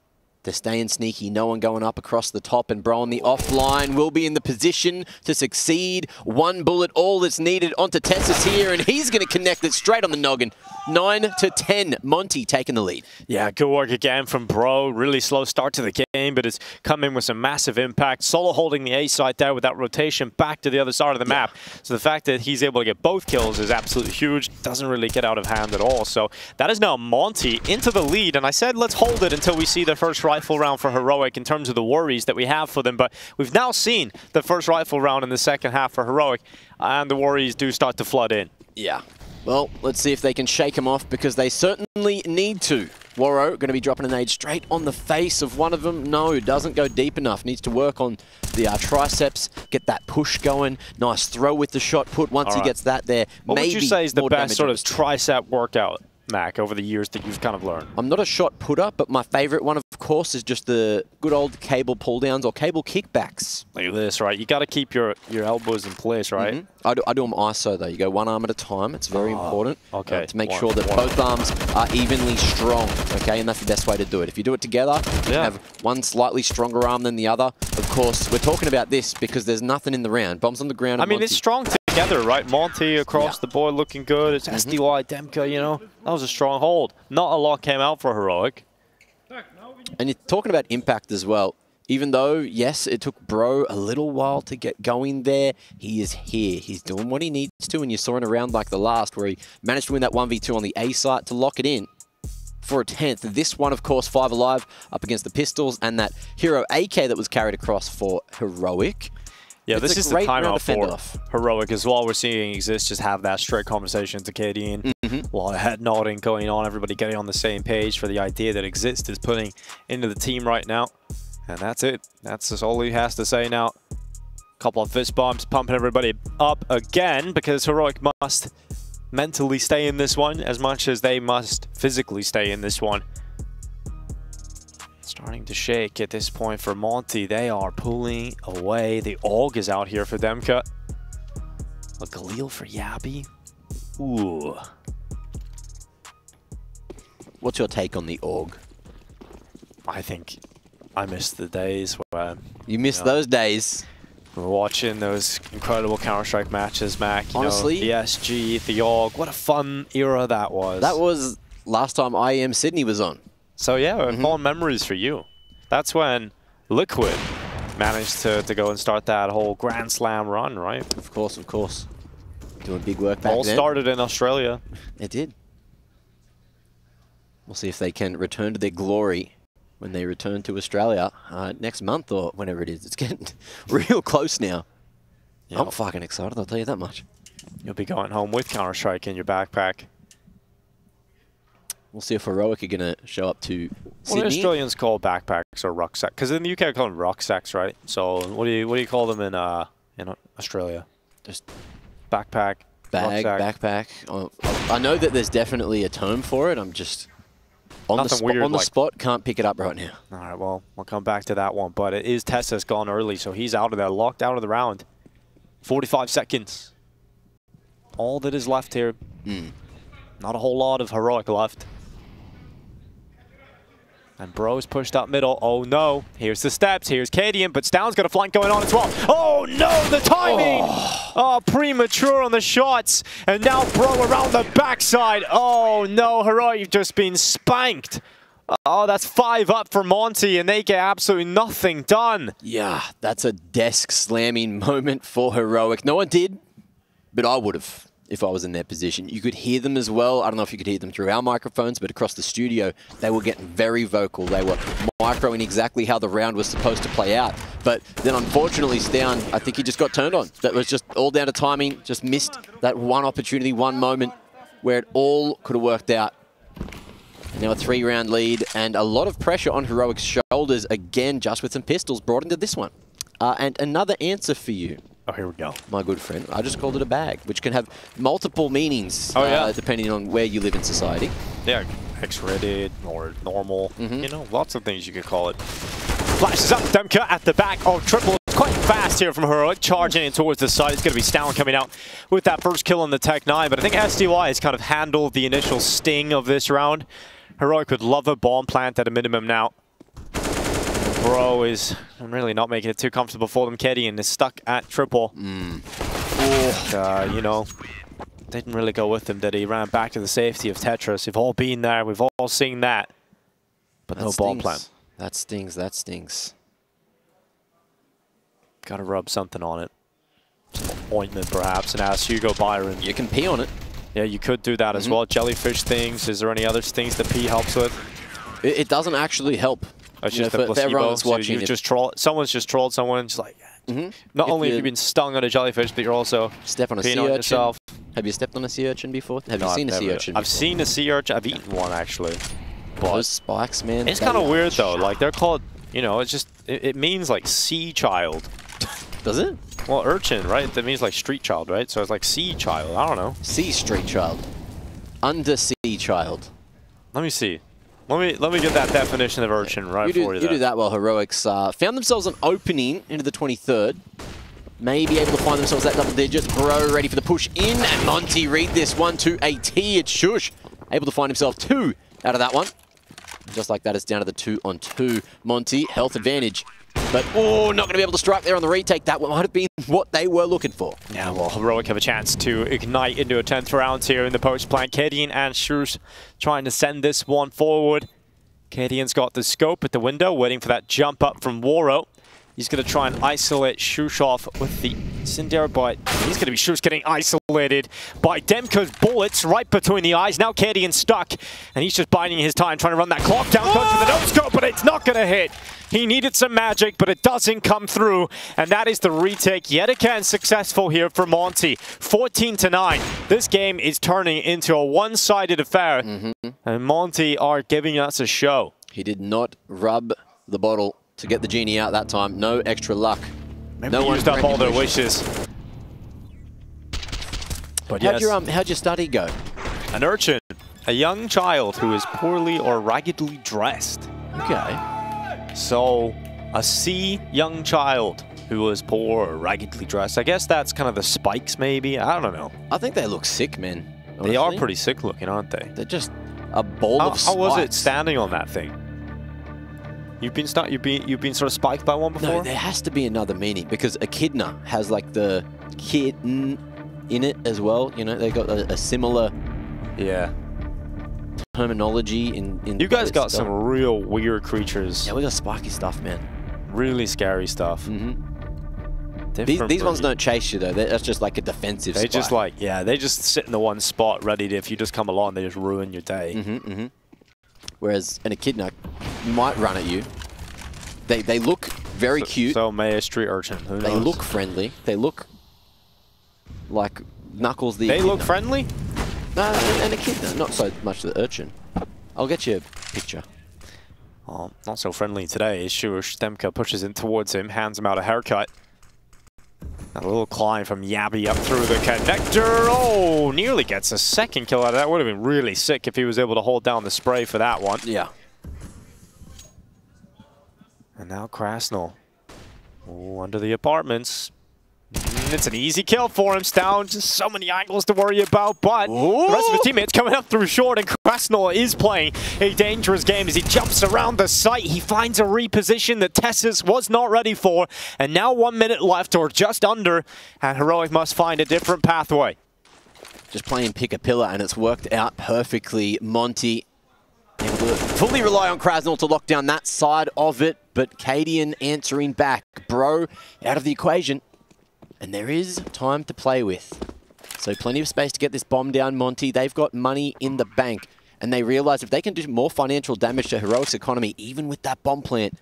They're staying sneaky, no one going up across the top, and Bro on the offline will be in the position to succeed. 1 bullet, all that's needed onto Tessis here, and he's going to connect it straight on the noggin. 9-10, Monte taking the lead. Yeah, good work again from Bro. Really slow start to the game, but it's come in with some massive impact. Solo holding the A side there with that rotation back to the other side of the map. So the fact that he's able to get both kills is absolutely huge. Doesn't really get out of hand at all. So that is now Monte into the lead, and I said let's hold it until we see the first rifle round for Heroic in terms of the worries that we have for them, but we've now seen the first rifle round in the second half for Heroic, and the worries do start to flood in. Yeah. Well, let's see if they can shake him off, because they certainly need to. Waro going to be dropping a nade straight on the face of one of them. No, doesn't go deep enough. Needs to work on the triceps, get that push going. Nice throw with the shot put. Once he gets that there, what maybe would you say is the best sort of damage. tricep workout, Mac, over the years that you've kind of learned? I'm not a shot putter, but my favorite one, of course, is just the good old cable pull downs or cable kickbacks. Like this, right? You got to keep your elbows in place, right? I do them ISO, though. You go one arm at a time. It's very important to make sure that both arms are evenly strong, okay? And that's the best way to do it. If you do it together, you have one slightly stronger arm than the other. Of course, we're talking about this because there's nothing in the round. Bombs on the ground. I mean, it's strong together, right? Monte across the board looking good. It's SDY, Demka, you know. That was a strong hold. Not a lot came out for Heroic. And you're talking about impact as well. Even though, yes, it took Bro a little while to get going there, he is here. He's doing what he needs to, and you saw in a round like the last where he managed to win that 1v2 on the A site to lock it in for a 10th. This one, of course, 5 alive up against the Pistols, and that Hero AK that was carried across for Heroic. Yeah, It's this a is the great timeout round for Heroic as well. We're seeing exist, just have that straight conversation to Cadian. A lot of head nodding going on, everybody getting on the same page for the idea that Exist is putting into the team right now. And that's it. That's just all he has to say now. Couple of fist bumps, pumping everybody up again, because Heroic must mentally stay in this one as much as they must physically stay in this one. Starting to shake at this point for Monte. They are pulling away. The AUG is out here for Demka. A Galil for Yabi. Ooh. What's your take on the AUG? I think I miss the days where... You miss those days. We're watching those incredible Counter-Strike matches, Mac. You Honestly, know, the SG, the AUG. What a fun era that was. That was last time IEM Sydney was on. So yeah, fond memories for you. That's when Liquid managed to go and start that whole Grand Slam run, right? Of course, of course. Doing big work back All then. started in Australia. It did. We'll see if they can return to their glory when they return to Australia next month or whenever it is. It's getting real close now. Yep. I'm fucking excited, I'll tell you that much. You'll be going home with Counter-Strike in your backpack. We'll see if Heroic are going to show up to Sydney. What do Australians call backpacks or rucksack? Because in the UK, I call them rucksacks, right? So what do you call them in Australia? Just backpack, bag, rucksack. backpack. I know that there's definitely a term for it. I'm just on the spot. Can't pick it up right now. All right, well, we'll come back to that one. But it is Tessa's gone early, so he's out of there, locked out of the round. 45 seconds. All that is left here. Not a whole lot of Heroic left. And Bro's pushed up middle. Oh no. Here's the steps. Here's Cadian, but Stound's got a flank going on as well. Oh no, the timing! Oh, premature on the shots. And now Bro around the backside. Oh no, Heroic, you've just been spanked. Oh, that's 5 up for Monte, and they get absolutely nothing done. Yeah, that's a desk slamming moment for Heroic. No one did, but I would have if I was in their position. You could hear them as well. I don't know if you could hear them through our microphones, but across the studio, they were getting very vocal. They were microing exactly how the round was supposed to play out. But then unfortunately, Stound, I think he just got turned on. That was just all down to timing, just missed that one opportunity, one moment where it all could have worked out. And now a 3-round lead and a lot of pressure on Heroic's shoulders again, just with some pistols brought into this one. And another answer for you. Oh, here we go. My good friend. I just called it a bag, which can have multiple meanings depending on where you live in society. Yeah, X-rated or normal. You know, lots of things you could call it. Flashes up, Demka at the back of triple. It's quite fast here from Heroic, charging in towards the side. It's going to be Stound coming out with that first kill on the Tech 9, but I think SDY has kind of handled the initial sting of this round. Heroic would love a bomb plant at a minimum now. Bro is really not making it too comfortable for them. Cadian is stuck at triple. You know, didn't really go with him, did he? Ran back to the safety of Tetris. We've all been there. We've all seen that. But no bomb plant. That stings. That stings. Got to rub something on it. Some ointment, perhaps, and ask Hugo Byron. You can pee on it. Yeah, you could do that as well. Jellyfish things. Is there any other things that pee helps with? It doesn't actually help. It's just a placebo. Everyone that's watching, someone's just trolled someone. It's like, not only have you been stung on a jellyfish, but you're also step on a sea urchin. Yourself. Have you stepped on a sea urchin before? Have you seen a sea urchin before? I've seen a sea urchin. I've eaten one, actually. But those spikes, man. It's kind of weird, though. Like, they're called, you know, it's just, it means like sea child. Does it? Well, urchin, right? That means like street child, right? So it's like sea child. I don't know. Sea street child. Undersea child. Let me see. Let me get that definition of urchin right for you. You do that while Heroics found themselves an opening into the 23rd. Maybe able to find themselves that double digits. Bro ready for the push in, and Monte read this one to a T. It's sjuush able to find himself 2 out of that one. And just like that, it's down to the 2-on-2. Monte, health advantage. But, not going to be able to strike there on the retake. That might have been what they were looking for. Yeah, well, Heroic have a chance to ignite into a 10th round here in the post plant. Cadian and sjuush trying to send this one forward. Cadian's got the scope at the window, waiting for that jump up from Waro. He's going to try and isolate sjuush off with the Cinder, but he's going to be sjuush getting isolated by Demka's bullets right between the eyes. Now Cadian's stuck, and he's just biding his time, trying to run that clock down, goes to the no-scope, but it's not going to hit. He needed some magic, but it doesn't come through, and that is the retake yet again successful here for Monte. 14-9. This game is turning into a one-sided affair, and Monte are giving us a show. He did not rub the bottle to get the genie out that time. No extra luck. Maybe no one used up all their wishes. But how'd your study go? An urchin, a young child who is poorly or raggedly dressed. Okay. So, a C young child who was poor or raggedly dressed. I guess that's kind of the spikes, maybe. I don't know. I think they look sick, man. Honestly. They are pretty sick looking, aren't they? They're just a ball of spikes. How was it standing on that thing? You've been sort of spiked by one before? No, there has to be another meaning, because echidna has like the kitten in it as well. You know, they got a similar terminology in you guys got some real weird creatures. Yeah, we got spiky stuff, man. Really scary stuff. These ones don't chase you though. That's just like a defensive spot. They just like, yeah, they just sit in the one spot ready to, if you just come along, they just ruin your day. Whereas an echidna might run at you. They look very cute. So may a street urchin. Who knows? They look friendly. They look like Knuckles the echidna. They look friendly? No, an echidna, not so much the urchin. I'll get you a picture. Oh, not so friendly today. sjuush, Demka pushes in towards him, hands him out a haircut. A little climb from Yabby up through the connector. Oh, nearly gets a second kill out of that. Would have been really sick if he was able to hold down the spray for that one. Yeah. And now Krasnal. Oh, under the apartments. It's an easy kill for him. Down just so many angles to worry about, but the rest of his teammates coming up through short, and Krasnal is playing a dangerous game as he jumps around the site. He finds a reposition that Tessus was not ready for, and now 1 minute left, or just under, and Heroic must find a different pathway. Just playing pick a pillar, and it's worked out perfectly. Monte able to fully rely on Krasnal to lock down that side of it, but Cadian answering back. Bro out of the equation. And there is time to play with. So plenty of space to get this bomb down, Monte. They've got money in the bank. And they realize if they can do more financial damage to Heroic's economy, even with that bomb plant,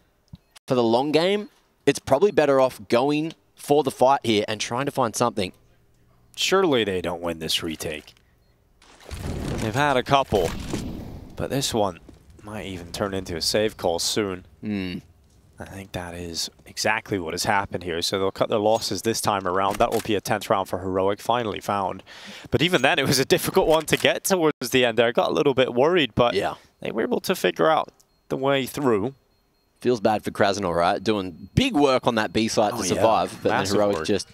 for the long game, it's probably better off going for the fight here and trying to find something. Surely they don't win this retake. They've had a couple, but this one might even turn into a save call soon. I think that is exactly what has happened here. So they'll cut their losses this time around. That will be a 10th round for Heroic, finally found. But even then, it was a difficult one to get towards the end there. I got a little bit worried, but yeah, they were able to figure out the way through. Feels bad for Krasnal, right? Doing big work on that B site to survive. But then Heroic just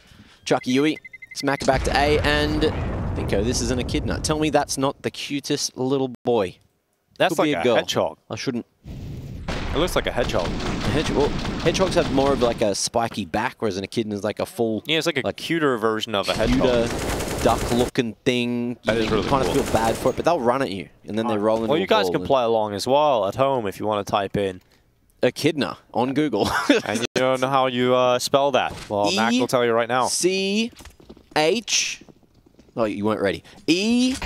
chuck Yui, smack it back to A, and Binko, this is an echidna. Tell me that's not the cutest little boy. That's like a hedgehog. I shouldn't. It looks like a hedgehog. Well, hedgehogs have more of like a spiky back, whereas an echidna is like a full... Yeah, it's like a cuter version of a hedgehog. Duck-looking thing. That is really kind of feel bad for it, but they'll run at you, and then they roll into Well, you guys can play along as well at home if you want to type in echidna on Google. And you don't know how you spell that. Well, Mac will tell you right now. C-H... Oh, you weren't ready. E-C-H-I-D-N-A.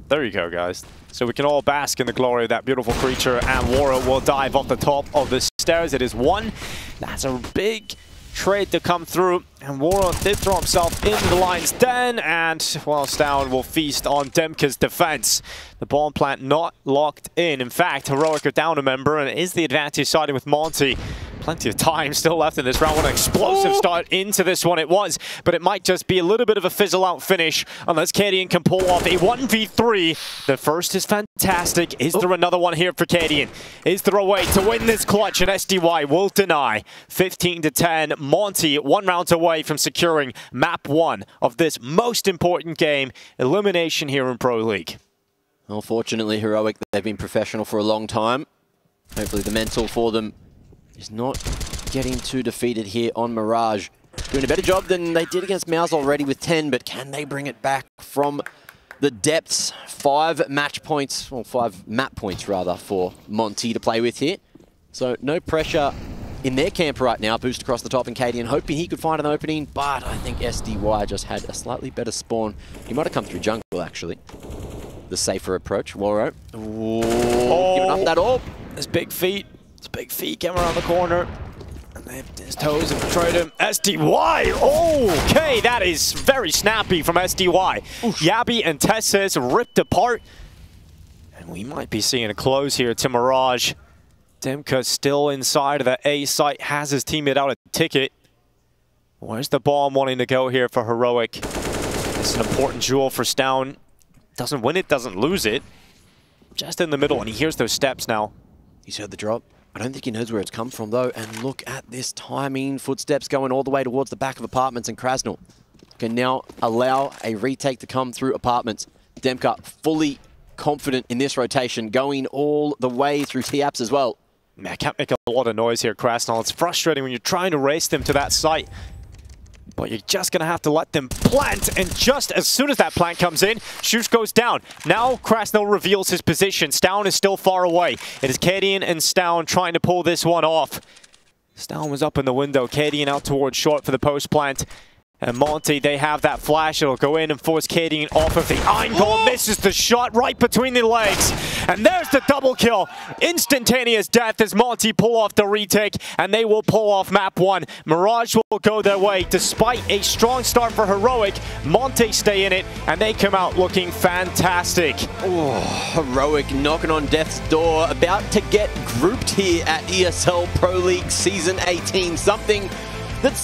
There you go, guys. So we can all bask in the glory of that beautiful creature, and Wara will dive off the top of the stairs. It is one. That's a big trade to come through, and Wara did throw himself into the lion's den, and whilst down will feast on Demka's defense. The bomb plant not locked in. In fact, Heroic are down a member, and it is the advantage siding with Monte. Plenty of time still left in this round. What an explosive start into this one it was, but it might just be a little bit of a fizzle-out finish unless Cadian can pull off a 1v3. The first is fantastic. Is there another one here for Cadian? Is there a way to win this clutch? And SDY will deny. 15-10. Monte 1 round away from securing map 1 of this most important game. Elimination here in Pro League. Well, fortunately, Heroic, they've been professional for a long time. Hopefully the mental for them is not getting too defeated here on Mirage. Doing a better job than they did against Mouse already with 10, but can they bring it back from the depths? 5 match points, or 5 map points rather, for Monte to play with here. So no pressure in their camp right now. Boost across the top, and Cadian hoping he could find an opening, but I think SDY just had a slightly better spawn. He might have come through jungle, actually. The safer approach. Waro. Giving up that orb. His big feet. His big feet came around the corner. And his toes have betrayed him. SDY! Okay, that is very snappy from SDY. Yabby and Tessus ripped apart. And we might be seeing a close here to Mirage. Demka still inside of the A site, has his teammate out a ticket. Where's the bomb wanting to go here for Heroic? It's an important jewel for Stown. Doesn't win it, doesn't lose it. Just in the middle, and he hears those steps now. He's heard the drop. I don't think he knows where it's come from, though. And look at this timing. Footsteps going all the way towards the back of apartments, and Krasnal can now allow a retake to come through apartments. Demka fully confident in this rotation, going all the way through T-Apps as well. Man, I can't make a lot of noise here, Krasnal. It's frustrating when you're trying to race them to that site. But you're just going to have to let them plant, and just as soon as that plant comes in, sjuush goes down. Now Krasno reveals his position. Stown is still far away. It is Cadian and Stown trying to pull this one off. Stown was up in the window. Cadian out towards short for the post plant. And Monte, they have that flash. It'll go in and force Cadian off of the iron goal. Misses the shot right between the legs. And there's the double kill. Instantaneous death as Monte pull off the retake. And they will pull off map 1. Mirage will go their way. Despite a strong start for Heroic, Monte stay in it. And they come out looking fantastic. Oh, Heroic knocking on death's door. About to get grouped here at ESL Pro League Season 18. Something that's